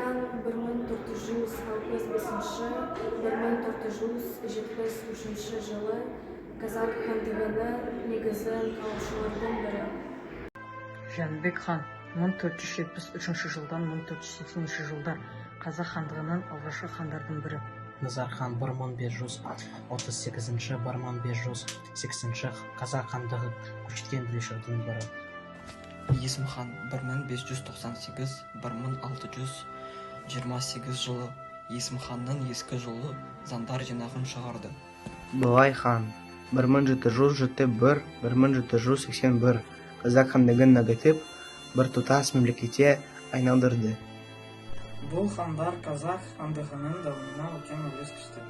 хан 1465-1473 жылы қазақ хандығының негізін қалаушылардың бірі. Жәнібек хан 1473 жылдан 1480 жылдар қазақ хандығының алғашқы хандардың бірі. Назар хан 1538-1580 қазақ хандығы көшкен билеушілердің бірі. Есім хан 1598-1628 жылы Есім ханның ескі жолы заңдар жинағын шығарды. Былай хан 1771-1781 қазақ хандығын нығайтып, бір тұтас мемлекетке айналдырды. Бұл хандар қазақ хандығының дамуына үлкен үлес қосты.